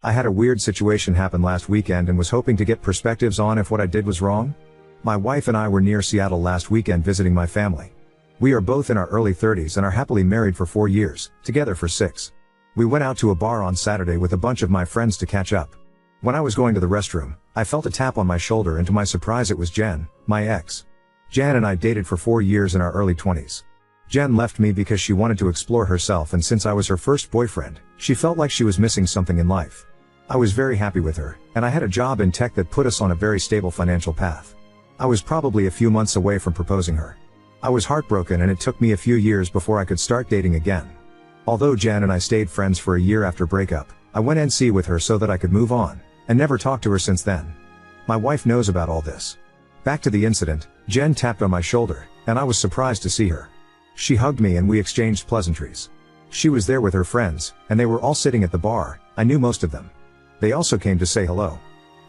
I had a weird situation happen last weekend and was hoping to get perspectives on if what I did was wrong. My wife and I were near Seattle last weekend visiting my family. We are both in our early 30s and are happily married for 4 years, together for 6. We went out to a bar on Saturday with a bunch of my friends to catch up. When I was going to the restroom, I felt a tap on my shoulder and to my surprise it was Jen, my ex. Jen and I dated for 4 years in our early 20s. Jen left me because she wanted to explore herself, and since I was her first boyfriend, she felt like she was missing something in life. I was very happy with her, and I had a job in tech that put us on a very stable financial path. I was probably a few months away from proposing her. I was heartbroken and it took me a few years before I could start dating again. Although Jen and I stayed friends for a year after breakup, I went NC with her so that I could move on, and never talked to her since then. My wife knows about all this. Back to the incident, Jen tapped on my shoulder, and I was surprised to see her. She hugged me and we exchanged pleasantries. She was there with her friends, and they were all sitting at the bar. I knew most of them. They also came to say hello.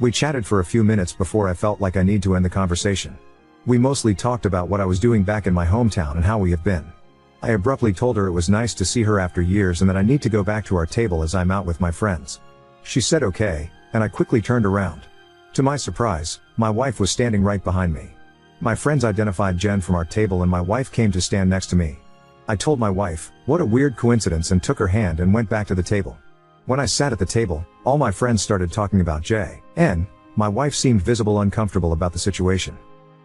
We chatted for a few minutes before I felt like I need to end the conversation. We mostly talked about what I was doing back in my hometown and how we have been. I abruptly told her it was nice to see her after years and that I need to go back to our table as I'm out with my friends. She said okay, and I quickly turned around. To my surprise, my wife was standing right behind me. My friends identified Jen from our table and my wife came to stand next to me. I told my wife, what a weird coincidence, and took her hand and went back to the table. When I sat at the table, all my friends started talking about Jen. My wife seemed visible uncomfortable about the situation.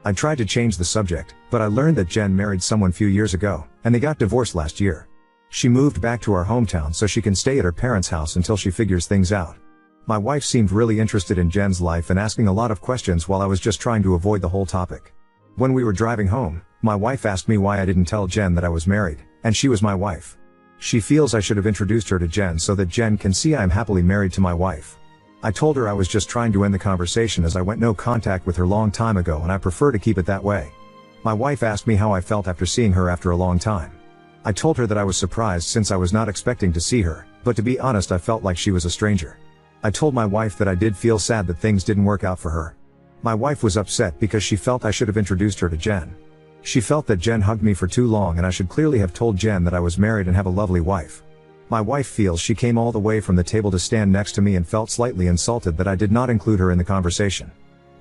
I tried to change the subject, but I learned that Jen married someone few years ago, and they got divorced last year. She moved back to our hometown so she can stay at her parents' house until she figures things out. My wife seemed really interested in Jen's life and asking a lot of questions while I was just trying to avoid the whole topic. When we were driving home, my wife asked me why I didn't tell Jen that I was married, and she was my wife. She feels I should have introduced her to Jen so that Jen can see I am happily married to my wife. I told her I was just trying to end the conversation as I went no contact with her long time ago and I prefer to keep it that way. My wife asked me how I felt after seeing her after a long time. I told her that I was surprised since I was not expecting to see her, but to be honest I felt like she was a stranger. I told my wife that I did feel sad that things didn't work out for her. My wife was upset because she felt I should have introduced her to Jen. She felt that Jen hugged me for too long and I should clearly have told Jen that I was married and have a lovely wife. My wife feels she came all the way from the table to stand next to me and felt slightly insulted that I did not include her in the conversation.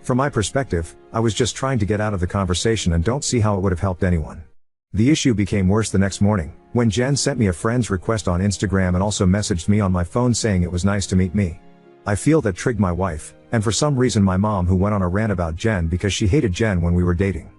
From my perspective, I was just trying to get out of the conversation and don't see how it would have helped anyone. The issue became worse the next morning, when Jen sent me a friend's request on Instagram and also messaged me on my phone saying it was nice to meet me. I feel that triggered my wife, and for some reason my mom, who went on a rant about Jen because she hated Jen when we were dating.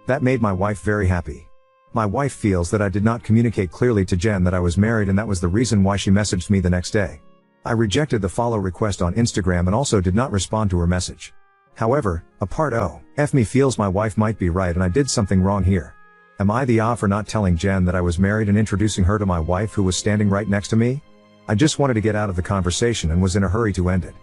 That made my wife very happy. My wife feels that I did not communicate clearly to Jen that I was married and that was the reason why she messaged me the next day. I rejected the follow request on Instagram and also did not respond to her message. However, a part of me feels my wife might be right and I did something wrong here. Am I the for not telling Jen that I was married and introducing her to my wife who was standing right next to me? I just wanted to get out of the conversation and was in a hurry to end it.